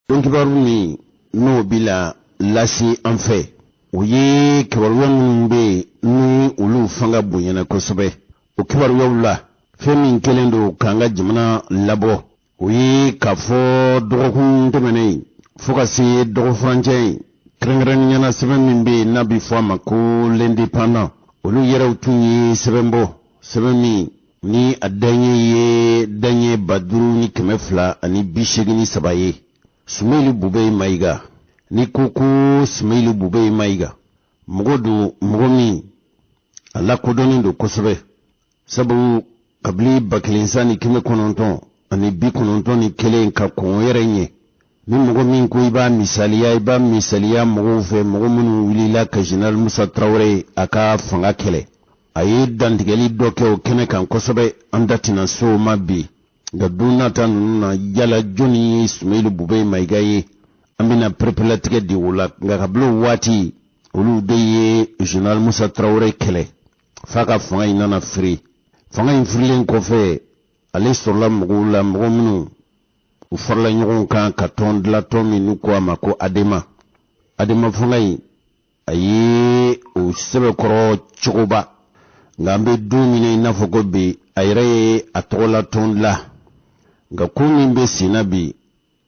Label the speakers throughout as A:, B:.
A: Don kibaru ni n'o bila lasi an fɛ o ye kibaruya minnu bɛ ni olu fanga bonyana kosɛbɛ. O kibaruyaw la fɛn min kelen don k'an ka jamana labɔ o ye k'a fɔ dɔgɔkun tɛmɛnen fo ka se dɔgɔfurancɛ kɛrɛnkɛrɛnniyana sɛbɛn min bɛ n'a bɛ fɔ a ma ko l'indépendant olu yɛrɛw tun ye sɛbɛn bɔ sɛbɛn min ni a daɲɛ ye daɲɛ 5283 ye. Sumailu Bube Maiga ni koko Sumailu Bube Maiga mɔgɔ don mɔgɔ min a lakodɔnnen don kosɛbɛ sabu kabili 1991 ani 91 ka kɔn yɛrɛ ɲɛ ni mɔgɔ min ko i b'a misaliya mɔgɔw fɛ mɔgɔ minnu wulila ka Général Musa Traoré a ka fanga kɛlɛ a ye dantigɛli dɔ kɛ o kɛnɛ kan kosɛbɛ an da tɛna se o ma bi nka don nata ninnu na yala jɔnni ye Sumailu Bube Maiga ye an bɛna perepelatigɛ de o la nka kabila o waati olu de ye Général Musa Traoré kɛlɛ f'a ka fanga in nana firi fanga in firilen kɔfɛ ale sɔrɔla mɔgɔw la mɔgɔ minnu u farala ɲɔgɔn kan ka tɔn dilatɔ min n'u ko a ma ko adema fanga in a ye o sɛbɛkɔrɔ cogoba nka an bɛ don min i n'a fɔ ko bi a yɛrɛ ye a tɔgɔla tɔn la nka ko min bɛ senna bi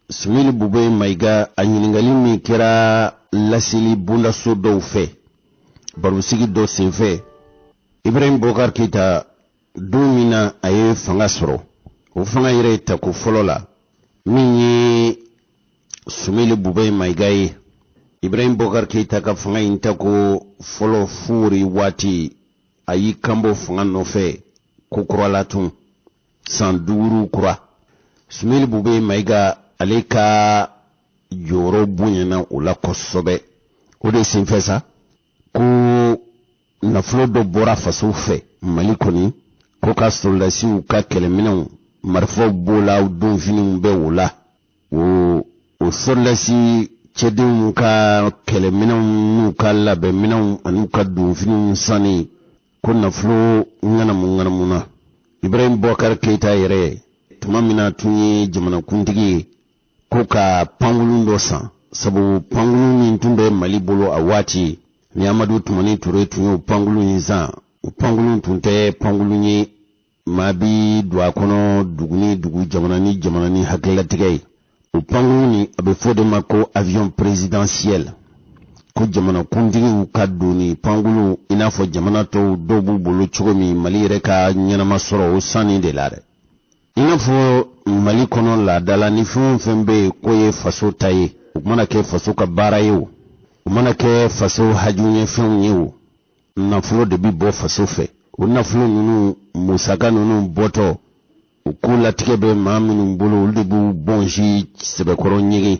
A: Sumailu Bube Maiga a ɲininkali min kɛra laseli bondaso dɔw fɛ barosigi dɔ senfɛ Ibrahim Bokar Keita don min na a ye fanga sɔrɔ o fanga yɛrɛ ye tako fɔlɔ la min ye Sumailu Bube Maiga ye. Ibrahim Bokar Keita ka fanga in tako fɔlɔ furi waati a y'i kanbɔ fanga nɔfɛ ko kurala tun san 5 kura. Sumailu Bube Maiga ale ka jɔyɔrɔ bonyana o la kosɛbɛ o de senfɛ sa ko nafolo dɔ bɔra faso fɛ Mali kɔni ko ka soldasiw ka kɛlɛminɛw marifaw b'o la donfiniw bɛ o la o soldasi cɛdenw ka kɛlɛminɛw n'u ka labɛnminɛw ani ka donfiniw sanni ko nafolo ŋanamu na. Ibrahim Bokar Keita yɛrɛ tuma min na tun ye jamanakuntigi ye ko ka pankulun dɔ san sabu pankulun min tun bɛ Mali bolo a waati ni Amadu Tumani Ture tun ye o pankulun in san o pankulun tun tɛ pankulun ye maa bi don a kɔnɔ dugu ni dugu jamana ni hakililatigɛ ye o pankulun ni a bɛ fɔ de ma ko avion présidentiel ko jamanakuntigiw ka don ni pankulun i n'a fɔ jamana tɔw dɔw b'u bolo cogo min Mali yɛrɛ ka ɲɛnama sɔrɔ o sanni de la dɛ. I n'a fɔ Mali kɔnɔ laadala ni fɛn o fɛn bɛ yen ko ye faso ta ye o mana kɛ faso ka baara ye o mana kɛ faso hajujɛfɛnw ye o nafolo de bi bɔ faso fɛ o nafolo ninnu musaka ninnu bɔtɔ o ko latigɛ bɛ maa minnu bolo olu de b'u bɔnsi sɛbɛkɔrɔ ɲɛgɛn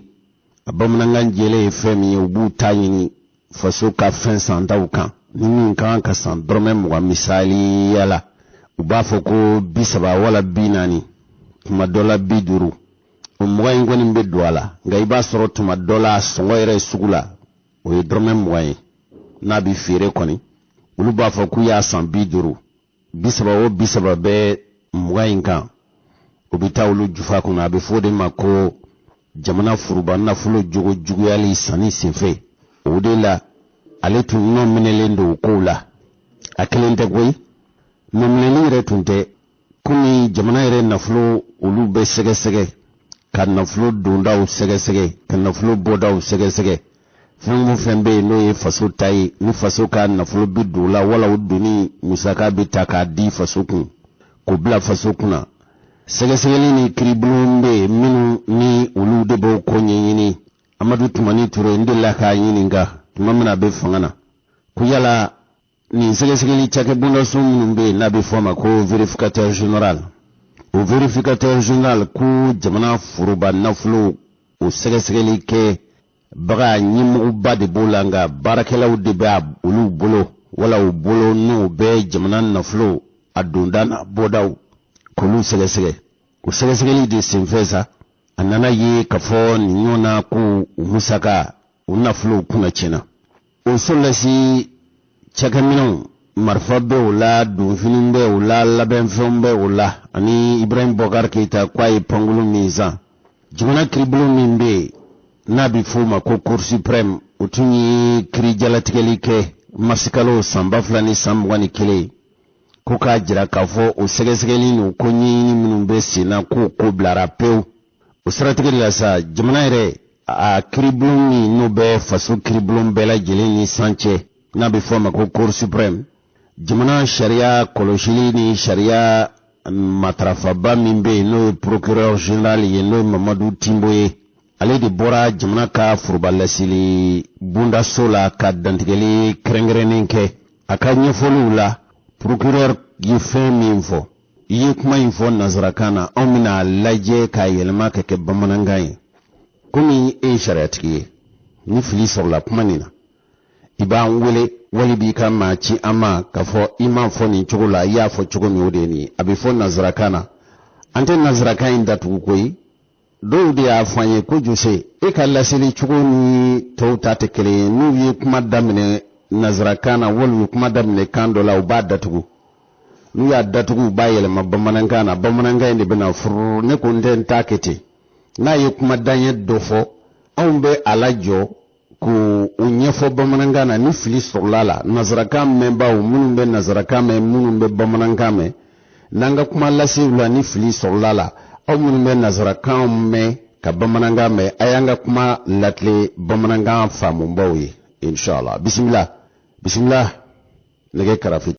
A: a bamanankan jɛlen ye fɛn min ye u b'u ta ɲini faso ka fɛn santaw kan ni min kan ka san dɔrɔmɛ 20 misaliya la u b'a fɔ ko 30 wala 40 tuma dɔ la 50 o 20 in kɔni bɛ don a la nka i b'a sɔrɔ tuma dɔ la sɔngɔ yɛrɛ sugu la o ye dɔrɔmɛ 20 ye n'a bɛ feere kɔni olu b'a fɔ k'u y'a san 50 30 o 30 bɛ 20 in kan o bɛ taa olu jufa kɔnɔ a bɛ fɔ de ma ko jamana furuba nafolo jogo juguyali sanni senfɛ o de la ale tun nɔ minɛlen don o kow la a kelen tɛ koyi nɔminɛli yɛrɛ tun tɛ komi jamana yɛrɛ nafolo olu bɛ sɛgɛsɛgɛ ka nafolo dondaw sɛgɛsɛgɛ ka nafolo bɔdaw sɛgɛsɛgɛ fɛn o fɛn bɛ yen n'o ye faso ta ye ni faso ka nafolo bi don la wala o doni musaka bɛ ta k'a di faso kun k'o bila faso kunna sɛgɛsɛgɛli ni kiribulon bɛ yen minnu ni olu de b'o ko ɲɛɲini Amadu Tumani Ture n delila k'a ɲininka tuma min a bɛ fanga na ko yala nin sɛgɛsɛgɛli cakɛbondaso minnu bɛ yen n'a bɛ fɔ a ma ko vérificateur général o vérificateur général ko jamana foroba nafolo o sɛgɛsɛgɛli kɛ baga ɲɛmɔgɔba de b'o la nka baarakɛlaw de bɛ olu bolo wala u bolo n'o bɛ jamana nafolo a donda n'a bɔdaw k'olu sɛgɛsɛgɛ o sɛgɛsɛgɛli de senfɛ sa a nana ye k'a fɔ nin ɲɔgɔnna ko u musaka u nafolo kunna tiɲɛna o soldasi cakɛminɛw marifa bɛ o la donfini bɛ o la labɛnfɛnw bɛ o la ani Ibrahim Bokar Keita k'a ye pankulun min san jamana kiribulon min bɛ yen n'a bɛ f'o ma ko cour suprême o tun ye kiiri jalatigɛli kɛ marsikalo san 2000 ni san 21 ko k'a jira k'a fɔ o sɛgɛsɛgɛli n'o ko ɲɛɲini minnu bɛ sen na k'o ko bilara pewu o siratigɛ de la sa jamana yɛrɛ a kiiribulon min n'o bɛ faso kiiribulon bɛɛ lajɛlen ni san cɛ n'a bɛ fɔ ma ko cour suprême jamana sariya kɔlɔsili ni sariya matarafaba min bɛ yen n'o ye procureur général ye n'o ye Mamadu Timbo ye ale de bɔra jamana ka forobalasili bondaso la ka dantigɛli kɛrɛnkɛrɛnnen kɛ a ka ɲɛfɔliw la procureur ye fɛn min fɔ i ye kuma in fɔ nanzarakan na anw bɛna lajɛ k'a yɛlɛma ka kɛ bamanankan ye komi e ye sariyatigi ye ni fili sɔrɔla kuma nin na i b'an wele wali b'i ka maa ci an ma k'a fɔ i m'a fɔ nin cogo la i y'a fɔ cogo min o de ye nin ye a bɛ fɔ nanzarakan na an tɛ nanzarakan in datugu koyi dɔw de y'a fɔ an ye ko jose e ka laseli cogo ni tɔw ta tɛ kelen ye n'u ye kuma daminɛ nanzarakan na wali u ye kuma daminɛ kan dɔ la u b'a datugu n'u y'a datugu u b'a yɛlɛma bamanankan na bamanankan in de bɛna furu ne ko n tɛ n t'a kɛ ten n'a ye kuma daɲɛ dɔ fɔ anw bɛ a lajɔ k'o ɲɛfɔ bamanankan na ni fili sɔrɔla la nanzarakan mɛnbaaw minnu bɛ nanzarakan mɛn minnu bɛ bamanankan mɛn n'an ka kuma lasew la ni fili sɔrɔla la aw minnu bɛ nanzarakan mɛn ka bamanankan mɛn a y'an ka kuma latile bamanankan faamubaw ye inshallah bisimila bisimila nɛgɛ karafe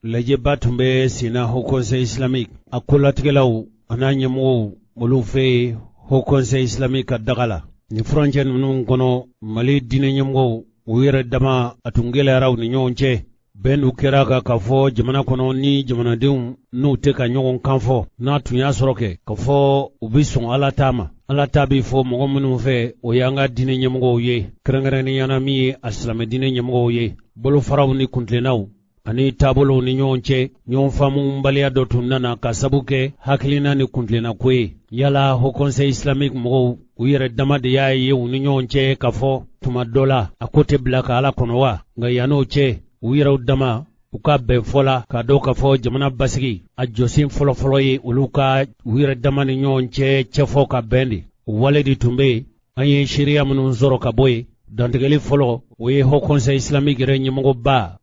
B: lajɛ ba tun bɛ senna Haut Conseil islamique a kolatigɛlaw an'a ɲɛmɔgɔw olu fɛ Haut Conseil islamique ka daga la ni furancɛ ninnu kɔnɔ Mali diinɛ ɲɛmɔgɔw u yɛrɛ dama a tun gɛlɛyara u ni ɲɔgɔn cɛ bɛn du kɛra ka fɔ jamana kɔnɔ ni jamanadenw n'u tɛ ka ɲɔgɔn kan fɔ n'a tun y'a sɔrɔ kɛ ka fɔ u bɛ sɔn Ala ta ma Ala ta bɛ fɔ mɔgɔ minnu fɛ o y'an ka diinɛ ɲɛmɔgɔw ye kɛrɛnkɛrɛnniyana min ye a silamɛ diinɛ ɲɛmɔgɔw ye bolofaraw ni kuntilennaw ani taabolow ni ɲɔgɔn cɛ ɲɔgɔn faamubaliya dɔ tun nana ka sabu kɛ hakilina ni kuntilenna ko ye yala Haut Conseil islamique mɔgɔw u yɛrɛ dama de y'a ye u ni ɲɔgɔn cɛ ka fɔ tuma dɔ la a ko tɛ bila ka Ala kɔnɔ wa nka yann'o cɛ u yɛrɛw dama u ka bɛn fɔ la ka dɔw ka fɔ jamana basigi a jɔsen fɔlɔfɔlɔ ye olu ka u yɛrɛ dama ni ɲɔgɔn cɛ cɛfɔ ka bɛn de o wale de tun bɛ yen an ye seereya minnu sɔrɔ ka bɔ yen dantigɛli fɔlɔ o ye Haut Conseil islamique yɛrɛ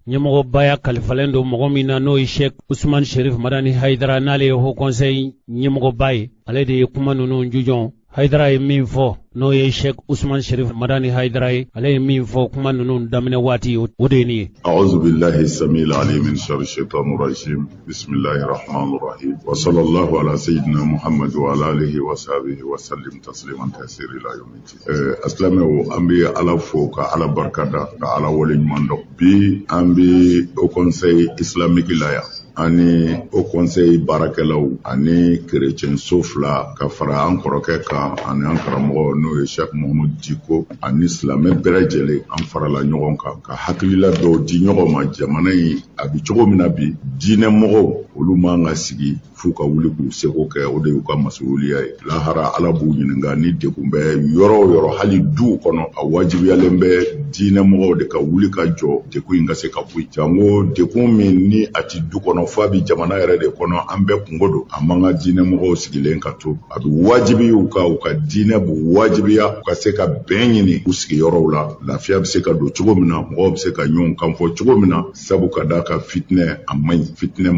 B: ɲɛmɔgɔbaya kalifalen don mɔgɔ min na n'o ye Sheikh Usman Sherif Madani Haidara n'ale ye Haut Conseil ɲɛmɔgɔba ye ale de ye kuma ninnu jujɔn Haidara ye min fɔ n'o ye Sheikh Usman Sherif Madani Haidara ye ale ye min fɔ kuma ninnu daminɛ waati o de ye nin ye
C: A'udhu billahi samil alim min sharri shaitanir rajim bismillahir rahmanir rahim wa sallallahu ala sayyidina Muhammad wa ala alihi wa sahbihi wa sallim tasliman kaseera ila yawmiddin aslamahu an bi ala fo ka ala barkada ka ala wali ɲuman dɔn bi an bi Haut Conseil islamique la ya ani Haut Conseil baarakɛlaw ani chrétien so fila ka fara an kɔrɔkɛ kan ani an karamɔgɔ n'o ye Cheikh Mohamud Diko ani silamɛ bɛɛ lajɛlen an farala ɲɔgɔn kan ka hakilila dɔw di ɲɔgɔn ma jamana in a bi cogo min na bi diinɛ mɔgɔw olu man ka sigi f'u ka wuli k'u seko kɛ o de y'u ka masuuliya ye lahara Ala b'u ɲininka ni degun bɛ yɔrɔ o yɔrɔ hali duw kɔnɔ a wajibiyalen bɛ diinɛ mɔgɔw de ka wuli ka jɔ degun in ka se ka bɔ yen jango degun min ni a ti du kɔnɔ f'a bi jamana yɛrɛ de kɔnɔ an bɛɛ kungo don a man ka diinɛ mɔgɔw sigilen ka to a bi wajibi u ka diinɛ b'u wajibiya u ka se ka bɛn ɲini u sigiyɔrɔw la lafiya bɛ se ka don cogo min na mɔgɔw bɛ se ka ɲɔgɔn kan fɔ cogo min na sabu ka d'a ka fitinɛ a man ɲi fitinɛ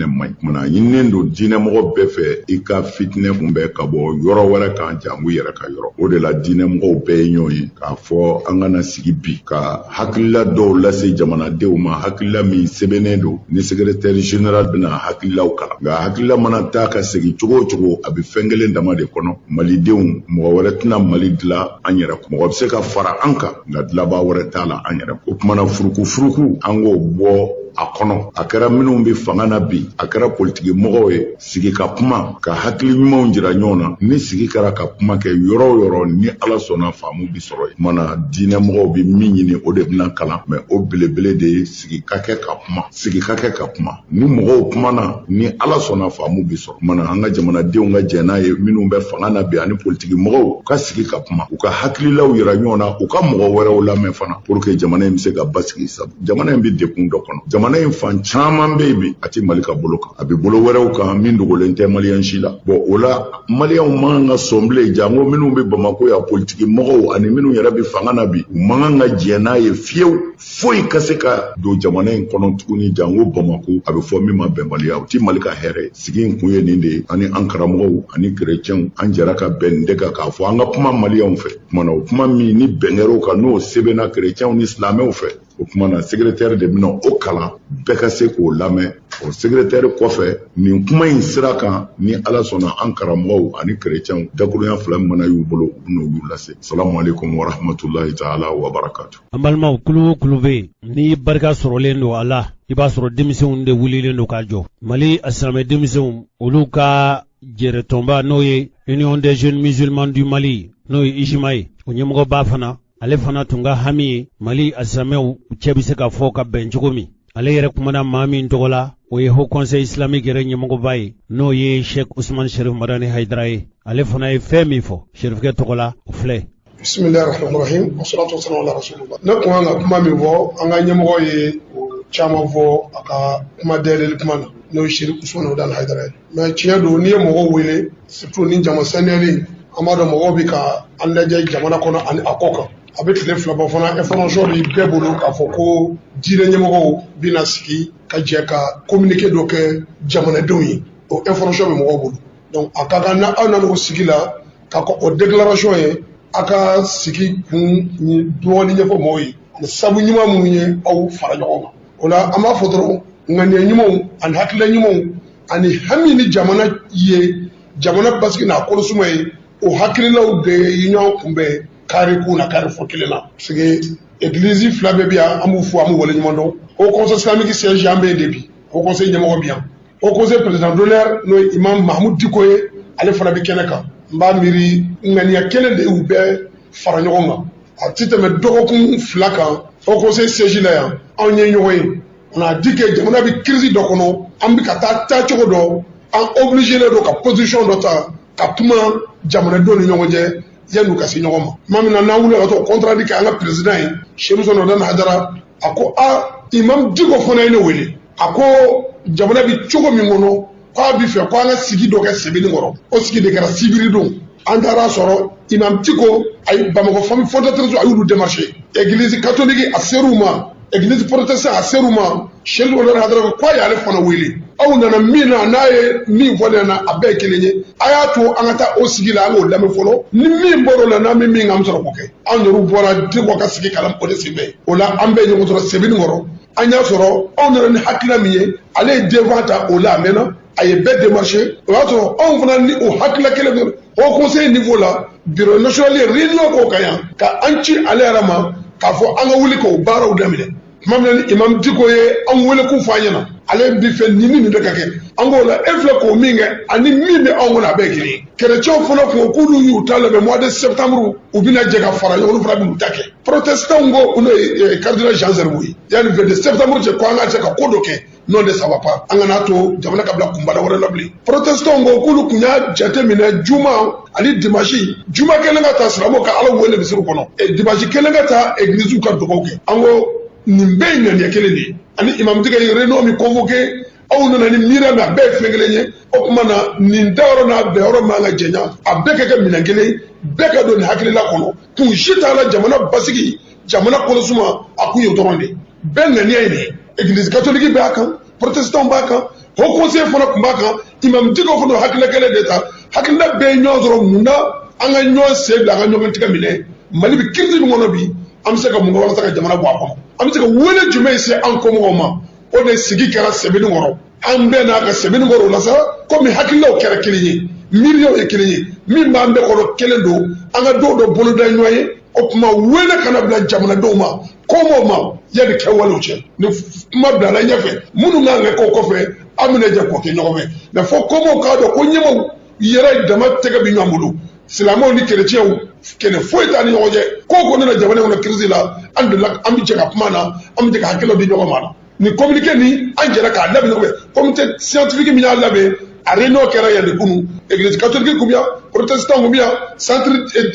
C: man ɲi mana ɲininen don diinɛ mɔgɔ bɛɛ fɛ i ka fitinɛ kunbɛn ka bɔ yɔrɔ wɛrɛ kan jango yɛrɛ ka yɔrɔ o de la diinɛ mɔgɔw bɛɛ ye ɲɔgɔn ye k'a fɔ an kana sigi bi ka hakilila dɔw lase jamanadenw ma hakilila min sɛbɛnnen don ni secrétaire général bɛna hakililaw kalan nka hakilila mana taa ka segin cogo o cogo a bɛ fɛn kelen dama de kɔnɔ malidenw mɔgɔ wɛrɛ tɛna Mali dilan an yɛrɛ kun mɔgɔ bɛ se ka fara an kan nka dilanbaa wɛrɛ t'a la an yɛrɛ kun o kumana furuku an k'o bɔ a kɔnɔ a kɛra minnu bɛ fanga na bi a kɛra politiki mɔgɔw ye sigi ka kuma ka hakili ɲumanw jira ɲɔgɔn na ni sigi kɛra ka kuma kɛ yɔrɔ o yɔrɔ ni Ala sɔnna faamu bi sɔrɔ yen mana diinɛ mɔgɔw bɛ min ɲini o de bɛna kalan mɛ o belebele de ye sigi ka kɛ ka kuma ni mɔgɔw kumana ni Ala sɔnna faamu bi sɔrɔ mana an ka jamanadenw ka jɛn n'a ye minnu bɛ fanga na bi ani politiki mɔgɔw ka sigi ka kuma u ka hakililaw yira ɲɔgɔn na u ka mɔgɔ wɛrɛw lamɛn fana pour que jamana in bɛ se ka basigi sabu jamana in bɛ degun dɔ kɔnɔ jamana in fan caman bɛ yen bi a tɛ Mali ka bolo kan a bɛ bolo wɛrɛw kan min dogolen tɛ maliyɛn si la o la maliyɛnw man ka sɔn bilen jango minnu bɛ Bamako yan politiki mɔgɔw ani minnu yɛrɛ bɛ fanga na bi u man ka jɛn n'a ye fiyewu foyi ka se ka don jamana in kɔnɔ tuguni jango Bamako a bɛ fɔ min ma bɛnbaliya o tɛ Mali ka hɛrɛ sigi in kun ye nin de ye ani an karamɔgɔw ani chrétienw an jɛra ka bɛn nin de kan k'a fɔ an ka kuma maliyɛnw fɛ kumana o kuma min ni bɛnkɛr'o kan n'o sɛbɛnna chrétienw ni silamɛw fɛ o kumana secrétaire de bɛna o kalan bɛɛ ka se k'o lamɛn o secrétaire kɔfɛ nin kuma in sira kan ni Ala sɔnna an karamɔgɔw ani chrétienw dakurunya fila min mana y'u bolo u bɛn'olu lase salamu alaikum wa rahmatulahi ta'ala wa barakatu
B: an balimaw kulu bɛ ni barika sɔrɔlen don a la i b'a sɔrɔ denmisɛnw de wulilen don ka jɔ Mali a silamɛ denmisɛnw olu ka jɛrɛtɔnba n'o ye Union des jeunes musulmans du Mali n'o ye IJMA ye o ɲɛmɔgɔba fana ale fana tun ka hami ye Mali a silamɛw cɛ bɛ se ka fɔ ka bɛn cogo min ale yɛrɛ kumana maa min tɔgɔ la o ye Haut Conseil islamique yɛrɛ ɲɛmɔgɔba ye n'o ye Sheikh Usman Sherif Madani Haidara ye ale fana ye fɛn min fɔ Sherifkɛ tɔgɔ la o filɛ
D: Bismillahirrahmanirrahim wassalatu wassalamu ala rasulillah ne kun kan ka kuma min fɔ an ka ɲɛmɔgɔ ye o caman fɔ a ka kuma dɛɛli kuma na n'o ye Sheikh Usman Madani Haidara ye mais tiɲɛ don n'i ye mɔgɔw wele surtout ni jama saniyali an b'a dɔn mɔgɔw bɛ ka an lajɛ jamana kɔnɔ ani a kɔ kan a bɛ tile fila bɔ fana information bɛ bɛɛ bolo k'a fɔ ko diinɛ ɲɛmɔgɔw bɛna sigi ka jɛ ka communiqué dɔ kɛ jamanadenw ye o information bɛ mɔgɔw bolo donc a ka kan na aw nana o sigi la ka kɛ o déclaration ye a ka sigi kun dɔɔni ɲɛfɔ mɔgɔw ye ani sabu ɲuman minnu ye aw fara ɲɔgɔn kan o la an b'a fɔ dɔrɔn ngani nyumo an hakla nyumo ani hamini jamana ye jamana basiki na ko sumay o haklilaw de union kumbe kare kuna kare fokelena sige église flabe bia amu fu amu wala nyumo au conseil islamique siège ambe debi au conseil nyamo bien au conseil président d'honneur no imam Mahmoud Dikoye ale fana bi keneka mba miri ngani ya kele de ube fara ɲɔgɔn kan a ti tɛmɛ dɔgɔkun fila kan au conseil siège la yan anw ye ɲɔgɔn ye on a dit que jamana bi crise dɔ kɔnɔ an bi ka taa cogo dɔ an obligé don ka position dɔ ta ka kuma jamanadenw ni ɲɔgɔn cɛ yan'u ka se ɲɔgɔn ma tuma min na n'an wulila ka to contrat kɛ an ka président ye Seydou Sonodan Hadara a ko imam Diko fana ye ne wele a ko jamana bi cogo min kɔnɔ k'a bi fɛ ko an ka sigi dɔ kɛ Sɛbɛnnikɔrɔ o sigi de kɛra sibiri don an taara sɔrɔ imam Diko ay Bamakɔ famille fondatrice a y'olu démarché église catholique a ser'u ma église protestant a ser'u ma Seydou Sonodan Hadara ko a y'ale fana wele aw nana min na n'a ye min fɔ na a bɛɛ ye kelen ye a y'a to an ka taa o sigi la an k'o lamɛn fɔlɔ ni min bɔr'o la n'an bɛ min kan an bɛ sɔrɔ k'o kɛ an yɛrɛw bɔra Diko ka sigi kalan o de senfɛ o la an bɛɛ ɲɔgɔn sɔrɔ Sɛbɛnnikɔrɔ an y'a sɔrɔ anw nana ni hakilina min ye ale ye devant ta o la a mɛnna a ye bɛɛ démarché o y'a sɔrɔ anw fana ni o hakilina kelen don au conseil niveau la bureau national ye réunion k'o kan yan ka an ci ale yɛrɛ ma k'a fɔ an ka wuli k'o baaraw daminɛ tuma min na ni imam Diko ye an wele k'u fɔ an ɲɛna ale bi fɛ nin de ka kɛ an k'o la e filɛ k'o min kɛ ani min bɛ anw kɔnɔ a bɛɛ ye kelen ye chrétiens fana ko k'olu y'u ta labɛn mois de septembre u bɛna jɛ ka fara ɲɔgɔn fana b'u ta kɛ protestants ko n'o ye cardinal Jean Zerbo ye yanni 22 septembre cɛ ko an ka jɛ ka ko dɔ kɛ non de ça va pas an kana to jamana ka bila kunbada wɛrɛ la bilen protestants ko k'olu kun y'a jate minɛ juma ani dimanche juma kelen ka taa silamɛw ka ala wele misiri kɔnɔ dimanche kelen ka taa église ka dugawu kɛ an ko nin bɛɛ ye ŋaniya kelen de ye ani imam Diko ye réunion min convoqué aw nana ni miiriya min a bɛɛ ye fɛn kelen ye o tuma na nin dayɔrɔ n'a bɛnyɔrɔ man ka jɛnya a bɛɛ ka kɛ minɛn kelen bɛɛ ka don nin hakilila kɔnɔ kun si t'a la jamana basigi jamana kɔlɔsuma a kun ye dɔrɔn de bɛɛ ŋaniya ye nin ye église catholique b'a kan protestant b'a kan haut conseil fana kun b'a kan imam Diko fana hakilila kelen de ta hakilila bɛɛ ye ɲɔgɔn sɔrɔ mun na an ka ɲɔgɔn sen bila an ka ɲɔgɔn tigɛ minɛ Mali bi crise min kɔnɔ bi an bɛ se ka mun kɛ walasa ka jamana bɔ a kɔnɔ an bɛ se ka wele jumɛn se an kɔmɔgɔw ma o de sigi kɛra Sɛbɛnnikɔrɔ an bɛɛ n'a ka Sɛbɛnnikɔrɔ o la sa komi hakililaw kɛra kelen ye miiriyaw ye kelen ye min b'an bɛɛ kɔnɔ kelen don an ka dɔw dɔ boloda ɲɔgɔn ye o tuma wele kana bila jamanadenw ma kɔmɔw ma yanni kɛwalew cɛ ni kuma bilala ɲɛfɛ minnu kan ka kɛ o kɔfɛ an bɛna jɛ k'o kɛ ɲɔgɔn fɛ mɛ fɔ kɔmɔw k'a dɔn ko ɲɛmɔw yɛrɛ dama tɛgɛ bɛ ɲɔgɔn bolo silamɛw ni chrétiens kɛlɛ foyi t'a ni ɲɔgɔn cɛ ko nana jamana kɔnɔ crise la an bɛ jɛ ka kuma na an bɛ jɛ ka hakililaw di ɲɔgɔn ma na ni communiqué ni an jɛra k'a labɛn ɲɔgɔn fɛ comité scientifique min y'a labɛn a réunion kɛra yan de kunu église catholique kun bɛ yan protestant kun bɛ yan centre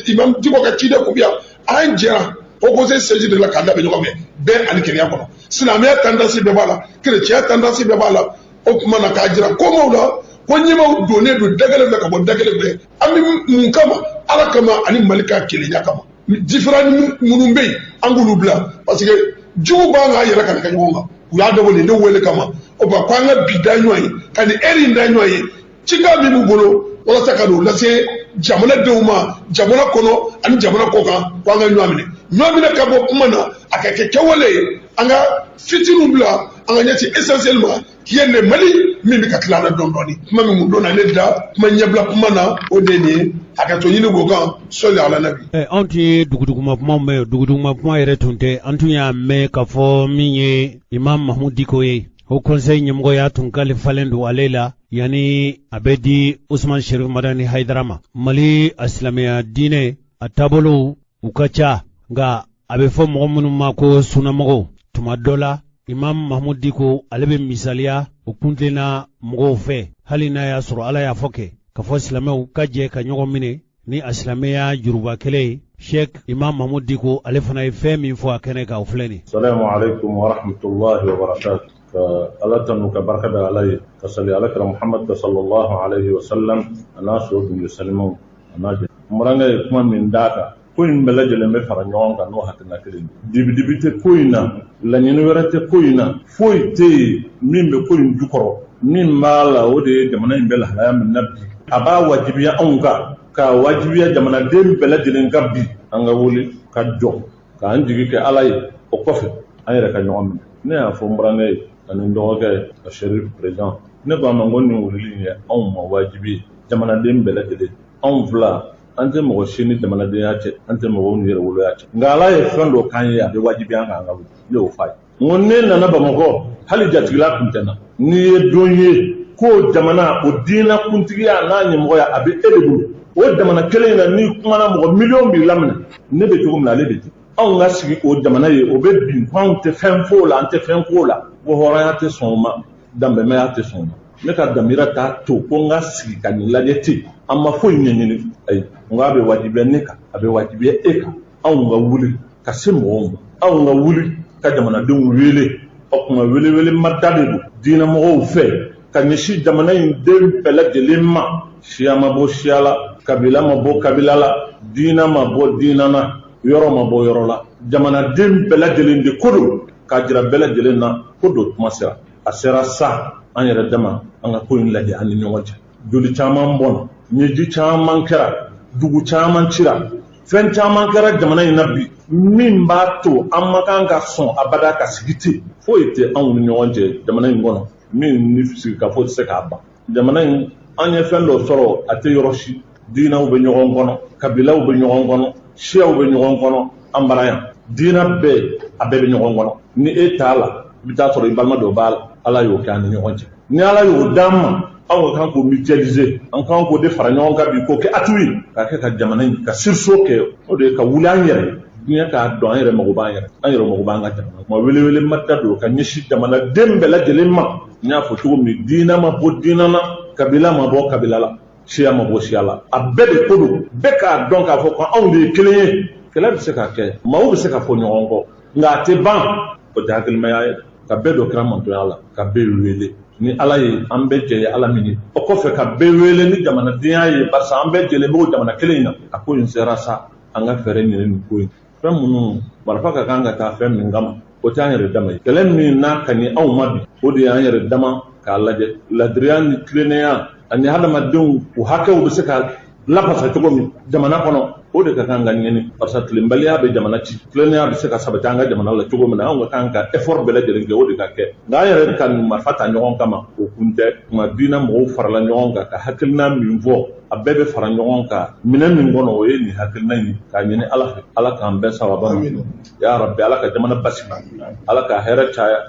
D: imam Diko ka ciden kun bɛ yan an jɛra au conseil siège de la k'a labɛn ɲɔgɔn fɛ bɛɛ ani kelenya kɔnɔ silamɛya tendance bɛɛ b'a la chrétien tendance bɛɛ b'a la o tuma na k'a jira komaw la ko ɲɛmaw donnen don da kelen fɛ ka bɔ da kelen fɛ an bɛ mun kama ala kama ani Mali ka kelenya kama différent minnu bɛ yen an k'olu bila parce que jugu b'an k'a yɛrɛ kana kɛ ɲɔgɔn kan u y'a dabɔ nin ne wele kama o ba ko an ka bi da ɲɔgɔn ye ka nin heure da ɲɔgɔn ye cikan min b'u bolo walasa ka n'o lase jamanadenw ma jamana kɔnɔ ani jamana kɔ kan ko an ka ɲɔgɔn minɛ ka bɔ kuma na a ka kɛ kɛwale ye an ka fitininw bila an ka ɲɛsin essentiel ma qui est le Mali min bɛ ka tila la dɔɔni dɔɔni kuma min kun donna ne da kuma ɲɛbila kuma na o de ye nin ye a ka to ɲini k'o kan sɔli ala nabi.
B: Anw tɛ duguduguma kuma mɛn duguduguma kuma yɛrɛ tun tɛ an tun y'a mɛn k'a fɔ min ye imam Mahmoud Diko ye o conseil ɲɛmɔgɔya tun kalifalen don ale la yanni a bɛ di Usman Sherif Madani Haidara ma Mali a silamɛya diinɛ a taabolow u ka ca nka a bɛ fɔ mɔgɔ minnu ma ko sunnamɔgɔw tuma dɔ la imam Mahmoud Diko ale bɛ misaliya o kuntilenna mɔgɔw fɛ hali n'a y'a sɔrɔ ala y'a fɔ kɛ ka fɔ silamɛw ka jɛ ka ɲɔgɔn minɛ ni a silamɛya juruba kelen ye Sheikh Imam Mahmoud Diko ale fana ye fɛn min fɔ a kɛnɛ kan o filɛ nin.
E: Assalamu alaikum wa rahmatullahi wa barakatuh. Ala tanu ka barka da ala ye ka sali ala kira Muhammad sallallahu alaihi wa sallam ana so dun salimu ana je muranga ye kuma min daka ko in bɛɛ lajɛlen bɛ fara ɲɔgɔn kan n'o hakilina kelen dibi tɛ ko in na laɲini wɛrɛ tɛ ko in na foyi tɛ yen min bɛ ko in jukɔrɔ min b'a la o de ye jamana in bɛ lahalaya min na bi a b'a wajibiya anw kan ka wajibiya jamanaden bɛɛ lajɛlen kan bi an ka wuli ka jɔ k'an jigi kɛ ala ye o kɔfɛ an yɛrɛ ka ɲɔgɔn minɛ ne y'a fɔ n burankɛ ye ani dɔgɔkɛ ka Sherif président ne ko a ma ko nin wulili ye anw ma wajibi jamanaden bɛɛ lajɛlen anw fila an tɛ mɔgɔ si ni jamanadenya cɛ an tɛ mɔgɔw ni yɛrɛ woloya cɛ nka ala ye fɛn dɔ k'an ye a bɛ wajibi an kan ka wuli ne y'o f'a ye n ko ne nana Bamakɔ hali jatigila kun tɛ na n'i ye don ye ko jamana o diinɛ kuntigiya n'a ɲɛmɔgɔya a bɛ e de bolo o jamana kelen in na ni kumana mɔgɔ miliyɔn b'i laminɛ ne bɛ cogo min na ale bɛ ten anw ka sigi o jamana ye o bɛ bin anw tɛ fɛn f'o la an tɛ fɛn k'o la ko hɔrɔnya tɛ sɔn o ma danbɛmɛya tɛ sɔn o ma ne ka damira t'a to ko n ka sigi ka nin lajɛ ten an ma foyi ɲɛɲini ayi n ko a bɛ wajibiya ne kan a bɛ wajibiya e kan anw ka wuli ka se mɔgɔw ma anw ka wuli ka jamanadenw wele o kuma welewele ma da de don diinɛmɔgɔw fɛ ka ɲɛsin jamana in den bɛɛ lajɛlen ma siya ma bɔ siya la kabila ma bɔ kabila la diinɛ ma bɔ diinɛ na yɔrɔ ma bɔ yɔrɔ la jamanaden bɛɛ lajɛlen de ko don k'a jira bɛɛ lajɛlen na ko don tuma sera a sera sa an yɛrɛ dama an ka ko in lajɛ an ni ɲɔgɔn cɛ joli caman bɔnna ɲɛji caman kɛra dugu caman cira fɛn caman kɛra jamana in na bi min b'a to an ma kan ka sɔn abada ka sigi ten foyi tɛ anw ni ɲɔgɔn cɛ jamana in kɔnɔ min ni sigi ka fɔ tɛ se k'a ban jamana in an ye fɛn dɔ sɔrɔ a tɛ yɔrɔ si diinɛw bɛ ɲɔgɔn kɔnɔ kabilaw bɛ ɲɔgɔn kɔnɔ siyaw bɛ ɲɔgɔn kɔnɔ an bara yan diinɛ bɛɛ a bɛɛ bɛ ɲɔgɔn kɔnɔ ni e t'a la i bɛ taa sɔrɔ i balima dɔ b'a la ala y'o kɛ an ni ɲɔgɔn cɛ ni ala y'o d'an ma anw ka kan k'o mutualiser an kan k'o de fara ɲɔgɔn kan bi k'o kɛ atui k'a kɛ ka jamana in ka sursaut kɛ o de ye ka wuli an yɛrɛ diɲɛ k'a dɔn an yɛrɛ mago b'an yɛrɛ an yɛrɛ mago b'an ka jamana kuma welewele ma da don ka ɲɛsin jamanaden bɛɛ lajɛlen ma n y'a fɔ cogo min diinɛ ma bɔ diinɛ na kabila ma bɔ kabila la siya ma bɔ siya la a bɛɛ de ko don bɛɛ k'a dɔn k'a fɔ ko anw de ye kelen ye kɛlɛ bɛ se ka kɛ maaw bɛ se ka fɔ ɲɔgɔn kɔ nka a tɛ ban o tɛ hakilimaya ye ka bɛɛ dɔ kɛra mantoya la ka bɛɛ wele ni ala ye an bɛɛ jɛ ye ala min ye o kɔfɛ ka bɛɛ wele ni jamanadenya ye barisa an bɛɛ jɛlen b'o jamana kelen in na a ko in sera sa an ka fɛɛrɛ ɲini nin ko in fɛn minnu marifa ka kan ka taa fɛn min kama o tɛ an yɛrɛ dama ye kɛlɛ min n'a ka ɲi anw ma bi o de y'an yɛrɛ dama k'a lajɛ ladiriya ni tilennenya ani hadamadenw u hakɛw bɛ se ka lafasa cogo min jamana kɔnɔ o de ka kan ka ɲini barisa tilenbaliya bɛ jamana ci tilennenya bɛ se ka sabati an ka jamana la cogo min na an ka kan ka effort bɛɛ lajɛlen kɛ o de ka kɛ nka an yɛrɛ ka marifa ta ɲɔgɔn kama o kun tɛ tuma diinɛ mɔgɔw farala ɲɔgɔn kan ka hakilina min fɔ a bɛɛ bɛ fara ɲɔgɔn kan minɛn min kɔnɔ o ye nin hakilina in k'a ɲini ala fɛ ala k'an bɛɛ sababa ma ya rabbi ala ka jamana basigi ala ka hɛrɛ caya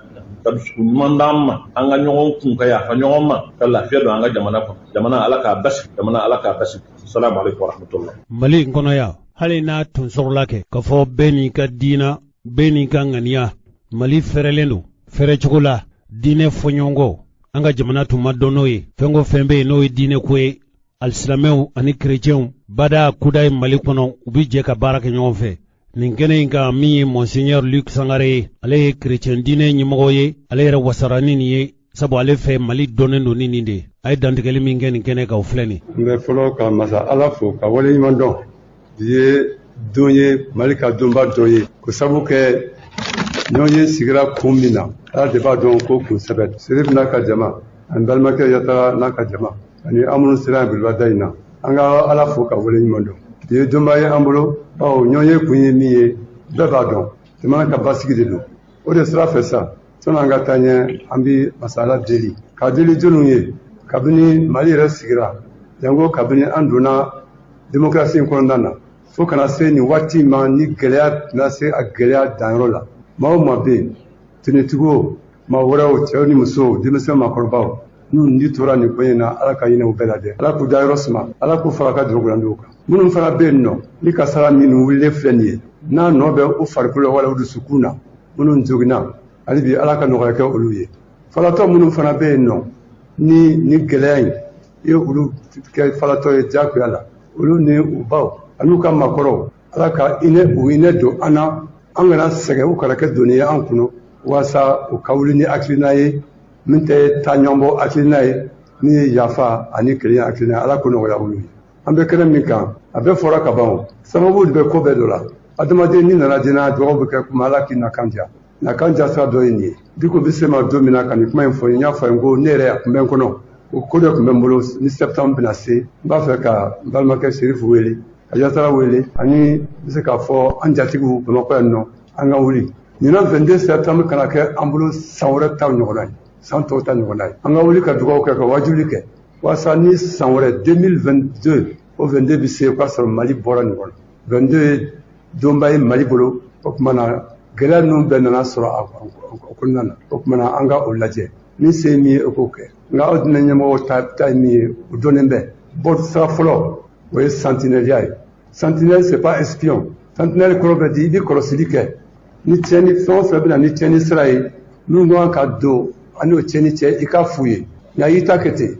E: ka dusuku ɲuman d'an ma an ka ɲɔgɔn kun ka yafa ɲɔgɔn ma ka lafiya don an ka jamana kɔnɔ jamana ala k'a basigi jamana ala k'a basigi assalamu alaikum warahmatullah
B: mali in kɔnɔ yan hali n'a tun sɔrɔla kɛ ka fɔ bɛɛ n'i ka diina bɛɛ n'i ka ŋaniya mali fɛrɛlen don fɛrɛ cogo la diinɛ fɔɲɔgɔnkɔ an ka jamana tun ma dɔn n'o ye fɛn ko fɛn bɛ yen n'o ye diinɛ ko ye alisilamɛw ani kerecɛnw bada kuda ye mali kɔnɔ u bi jɛ ka baara kɛ ɲɔgɔn fɛ nin kɛnɛ in kan min ye monseigneur Luc Sangare ye ale ye kerecɛn diinɛ ɲɛmɔgɔ ye ale yɛrɛ wasara ni nin ye sabu ale fɛ mali dɔnnen don ni nin de a ye dantigɛli min kɛ nin kɛnɛ kan o filɛ nin
F: n bɛ fɔlɔ ka masa ala fo ka waleɲuman dɔn bi ye don ye mali ka donba dɔ ye ko sabu kɛ ɲɔgɔn ye sigira kun min na ala de b'a dɔn ko kun sɛbɛ Serif n'a ka jama ani balimakɛ Yatara n'a ka jama ani an minnu sera yan bilibada in na an ka ala fo ka waleɲuman dɔn bi ye donba ye an bolo bawo ɲɔgɔn ye kun ye min ye bɛɛ b'a dɔn jamana ka basigi de don o de sira fɛ sa sɔnni an ka taa ɲɛ an bɛ masala deli k'a deli jɔnniw ye kabini mali yɛrɛ sigira janko kabini an donna démocratie in kɔnɔna na fo kana se nin waati ma ni gɛlɛya tɛna se a gɛlɛya danyɔrɔ la maa o maa bɛ yen finitigiw maa wɛrɛw cɛw ni musow denmisɛn maakɔrɔbaw n'u ni tora nin ko in na ala ka hinɛ u bɛɛ la dɛ ala k'u da yɔrɔ suma ala k'u fara ka dɔrɔgulandiw kan minnu fana bɛ yen nɔ ni kasara min wulilen filɛ nin ye n'a nɔ bɛ u farikolo la wala u dusukun na minnu joginna hali bi ala ka nɔgɔya kɛ olu ye falatɔ minnu fana bɛ yen nɔ ni gɛlɛya in ye olu kɛ falatɔ ye diyagoya la olu ni u baw an'u ka maakɔrɔw ala ka hinɛ don an na an kana sɛgɛn u kana kɛ doni ye an kɔnɔ walasa u ka wuli ni hakilina ye min tɛ taa ɲɔgɔnbɔ hakilina ye min ye yafa ani kelenya hakilina ala ko nɔgɔya olu ye an bɛ kɛnɛ min kan a bɛɛ fɔra ka ban sababu de bɛ ko bɛɛ dɔ la adamaden ni nana diɲɛ dugawu bɛ kɛ kuma ala k'i na kan diya na kan diya sira dɔ ye nin ye bi ko bɛ se ma don min na ka nin kuma in fɔ n y'a fɔ n ko ne yɛrɛ a tun bɛ n kɔnɔ o ko dɔ tun bɛ n bolo ni septembre bɛna se n b'a fɛ ka n balimakɛ Serifu wele ka Yatara wele ani n bɛ se k'a fɔ an jatigiw Bamakɔ yan nɔ an ka wuli Ni na 22 septembre kana kɛ an bolo san wɛrɛ ta ɲɔgɔnna ye san tɔw ta ɲɔgɔnna ye an ka wuli ka dugawu kɛ ka wajuli kɛ walasa ni san wɛrɛ 2022 o 22 bi se k'a sɔrɔ Mali bɔra nin kɔnɔ 22 ye donba ye Mali bolo o tuma na gɛlɛya ninnu bɛɛ nana sɔrɔ a kɔnɔna na o tuma na an ka o lajɛ ni se min ye o k'o kɛ nka aw diinɛ ɲɛmɔgɔw ta ye min ye o dɔnnen bɛ bɔ sira fɔlɔ o ye sentinelle ye sentinelle c'est pas espion sentinelle kɔrɔ bɛ di i bɛ kɔlɔsili kɛ ni tiɲɛni fɛn o fɛn bɛ na ni tiɲɛni sira ye n'u kan ka don ani o tiɲɛni cɛ i ka f'u ye nka i ta kɛ ten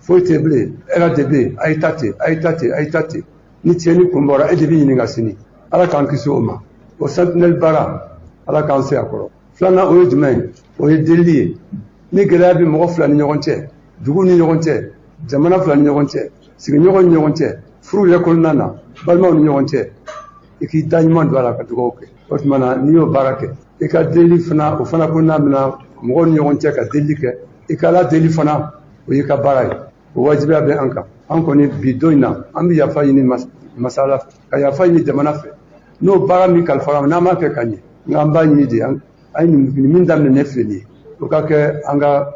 F: foyi tɛ bilen ɛra de bɛ yen a y'i ta ten a y'i ta ten a y'i ta ten ni tiɲɛni kun bɔra e de bɛ ɲininka sini ala k'an kisi o ma o sentinelle baara ala k'an se a kɔrɔ filanan o ye jumɛn ye o ye delili ye ni gɛlɛya bɛ mɔgɔ fila ni ɲɔgɔn cɛ dugu ni ɲɔgɔn cɛ jamana fila ni ɲɔgɔn cɛ sigiɲɔgɔn ni ɲɔgɔn cɛ furu yɛrɛ kɔnɔna na balimaw ni ɲɔgɔn cɛ i k'i da ɲuman don a la ka dugawu kɛ o tuma na n'i y'o baara kɛ i ka delili fana o fana kɔnɔna mina mɔgɔw ni ɲɔgɔn cɛ ka delili kɛ i ka ala deli fana o y'i ka baara ye o wajibiya bɛ an kan an kɔni bi don in na an bɛ yafa ɲini masala fɛ ka yafa ɲini jamana fɛ n'o baara min kalifara n'an m'a kɛ ka ɲɛ nka an b'a ɲini de an ye min daminɛ ne filɛ nin ye o ka kɛ an ka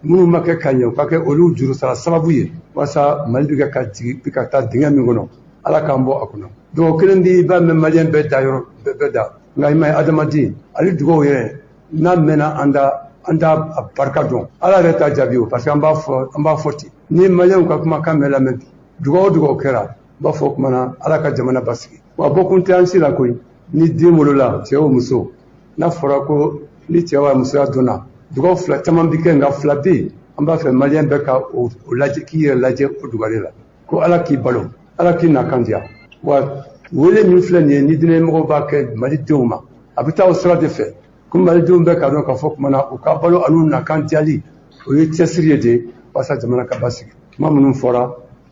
F: minnu ma kɛ ka ɲɛ o ka kɛ olu juru sara sababu ye walasa Mali bɛ kɛ ka jigin bɛ ka taa dingɛ min kɔnɔ ala k'an bɔ a kɔnɔ donc kelen di i b'a mɛn maliyɛn bɛɛ da yɔrɔ bɛɛ da nka i ma ye adamaden ale dugawu yɛrɛ n'a mɛnna an t'a barika dɔn ala yɛrɛ t'a jaabi o parce que an b'a fɔ ten ni maliyɛnw ka kumakan mɛn lamɛn bi dugawu o dugawu kɛra n b'a fɔ kuma na ala ka jamana basigi wa bɔkun tɛ an si la koyi ni den wolola cɛ o muso n'a fɔra ko ni cɛ wa musoya donna dugawu fila caman bi kɛ nka fila bɛ yen an b'a fɛ maliyɛn bɛɛ ka o lajɛ k'i yɛrɛ lajɛ o dugare la ko ala k'i balo ala k'i na kan diya wa wele min filɛ nin ye ni diinɛmɔgɔw b'a kɛ malidenw ma a bɛ taa o sira de fɛ ko malidenw bɛɛ ka dɔn k'a fɔ tuma na u ka balo ani na kan diyali o ye cɛsiri ye de walasa jamana ka basigi kuma minnu fɔra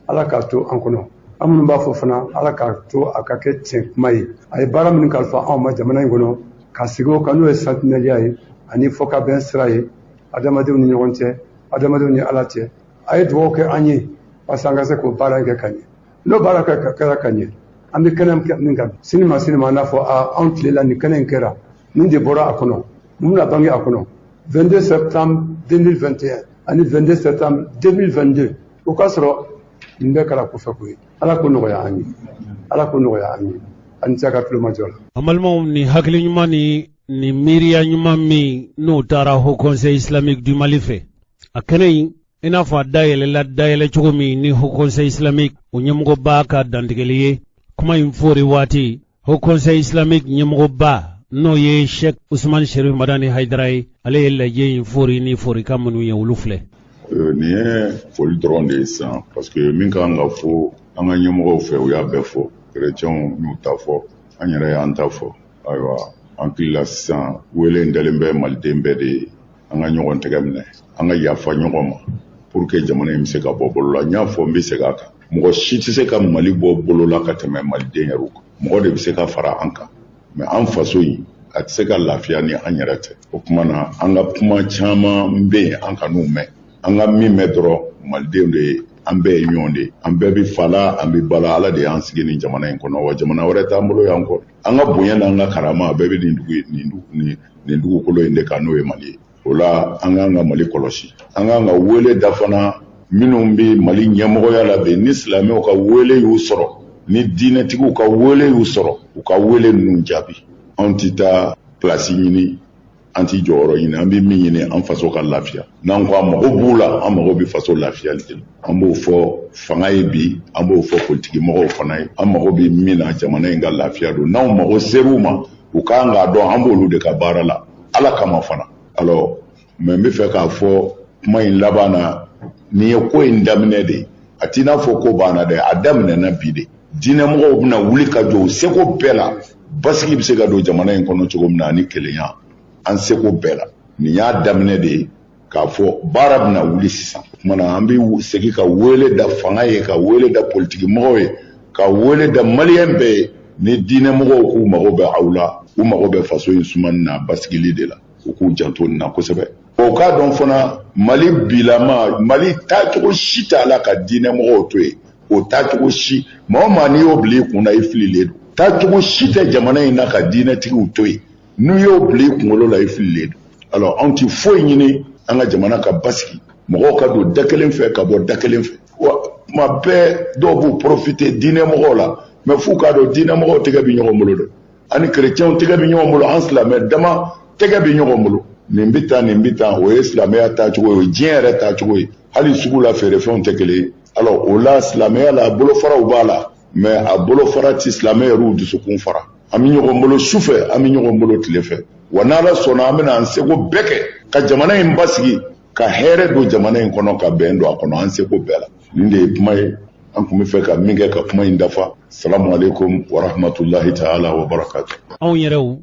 F: ala k'a to an kɔnɔ an minnu b'a fɔ fana ala k'a to a ka kɛ tiɲɛ kuma ye a ye baara minnu kalifa anw ma jamana in kɔnɔ ka sigi o kan n'o ye sentinelle ye ani fɔ ka bɛn sira ye adamadenw ni ɲɔgɔn cɛ adamadenw ni ala cɛ a ye dugawu kɛ an ye walasa an ka se k'o baara in kɛ ka ɲɛ n'o baara kɛra ka ɲɛ an bɛ kɛnɛ min kan sini ma n'a fɔ anw tilela nin kɛnɛ in kɛra nin de bɔra a kɔnɔ mun bɛna bange a kɔnɔ 22 septembre 2021 ani 22 septembre 2022 o k'a sɔrɔ nin bɛɛ kɛra kɔfɛ ko ye ala ko nɔgɔya an ye ala ko nɔgɔya an ye ani cɛ ka tulomajɔ la
B: an balimaw ni hakili ɲuman ni miiriya ɲuman min n'o taara Haut Conseil islamique du Mali fɛ a kɛnɛ in i n'a fɔ a dayɛlɛ cogo min ni Haut Conseil islamique o ɲɛmɔgɔba ka dantigɛli ye kuma in fɔri waati Haut Conseil islamique ɲɛmɔgɔba n'o ye Sheikh Usman Sherif Madani Haidara ye ale ye lajɛ in fɔri ni fɔrika minnu ye olu filɛ
C: nin ye foli dɔrɔn de ye sisan parce que min ka kan ka fɔ an ka ɲɛmɔgɔw fɛ u y'a bɛɛ fɔ chrétiens y'u ta fɔ an yɛrɛ y'an ta fɔ ayiwa an hakili sisan wele in dalen bɛ maliden bɛɛ de ye an ka ɲɔgɔn tɛgɛ minɛ an ka yafa ɲɔgɔn ma pour que jamana in bɛ se ka bɔ bolo la n y'a fɔ n bɛ segin a kan mɔgɔ si tɛ se ka Mali bɔ bolo la ka tɛmɛ maliden yɛrɛ kan mɔgɔ de bɛ se ka fara an kan mais an faso in a tɛ se ka lafiya ni an yɛrɛ tɛ o kuma na an ka kuma caman bɛ yen an ka n'u mɛn an ka min mɛn dɔrɔn malidenw de ye an bɛɛ ye ɲɔgɔn de ye an bɛɛ bɛ fala an bɛ bala ala de y'an sigi nin jamana in kɔnɔ wa jamana wɛrɛ t'an bolo yan kɔ an ka bonya n'an ka karama a bɛɛ bɛ nin dugukolo in de kan n'o ye Mali ye o la an k'an ka Mali kɔlɔsi an k'an ka wele da fana minnu bɛ Mali ɲɛmɔgɔya la bi ni silamɛw ka wele y'u sɔrɔ ni diinɛtigiw ka wele y'u sɔrɔ u ka wele ninnu jaabi anw tɛ taa place ɲini an tɛ jɔyɔrɔ ɲini an bɛ min ɲini an faso ka lafiya n'an ko a mago b'u la an mago bɛ faso lafiyali de la an b'o fɔ fanga ye bi an b'o fɔ politiki mɔgɔw fana ye an mago bɛ min na jamana in ka lafiya don n'anw mago ser'u ma u k'an k'a dɔn an b'olu de ka baara la ala kama fana alors mais n bɛ fɛ k'a fɔ kuma in laban na nin ye ko in daminɛ de a t'i n'a fɔ ko banna dɛ a daminɛna bi de diinɛmɔgɔw bɛna wuli ka jɔ u seko bɛɛ la basigi bɛ se ka don jamana in kɔnɔ cogo min na ani kelenya an seko bɛɛ la nin y'a daminɛ de ye k'a fɔ baara bɛna wuli sisan o tuma na an bɛ segin ka wele da fanga ye ka wele da politiki mɔgɔw ye ka wele da maliyɛn bɛɛ ye ni diinɛmɔgɔw k'u mago bɛ aw la u mago bɛ faso in sumani na basigili de la u k'u janto nin na kosɛbɛ o k'a dɔn fana Mali bilama Mali taacogo si t'a la ka diinɛmɔgɔw to yen o taacogo si maa o maa n'i y'o bila i kunna i fililen don taacogo si tɛ jamana in na ka diinɛtigiw to yen n'u y'o bila i kunkolo la i fililen don. Alors anw ti foyi ɲini an ka jamana ka basigi mɔgɔw ka don da kelen fɛ ka bɔ da kelen fɛ. Wa tuma bɛɛ dɔw b'u profiter diinɛ mɔgɔw la mais f'u k'a dɔn diinɛ mɔgɔw tɛgɛ bɛ ɲɔgɔn bolo dɛ. Ani chrétiens tɛgɛ bɛ ɲɔgɔn bolo, an silamɛ dama tɛgɛ bɛ ɲɔgɔn bolo. Nin bɛ tan o ye silamɛya taacogo ye, o ye diɲɛ yɛrɛ taacogo ye. Hali sugu la feerefɛnw tɛ kelen ye. Alors o la silamɛya la bolofaraw b'a la mais a bolofara ti silamɛ yɛrɛw dusukun fara. An bɛ ɲɔgɔn bolo sufɛ, an bɛ ɲɔgɔn bolo tile fɛ. Wa n'Ala sɔnna an bɛna an seko bɛɛ kɛ ka jamana in basigi, ka hɛrɛ don jamana in kɔnɔ, ka bɛn don a kɔnɔ, an seko bɛɛ la. Nin de ye kuma ye. An kun bɛ fɛ ka min kɛ ka kuma in dafa. Salamu alaikum wa rahmatulahi ta'ala wa barakatuh.
B: Anw yɛrɛw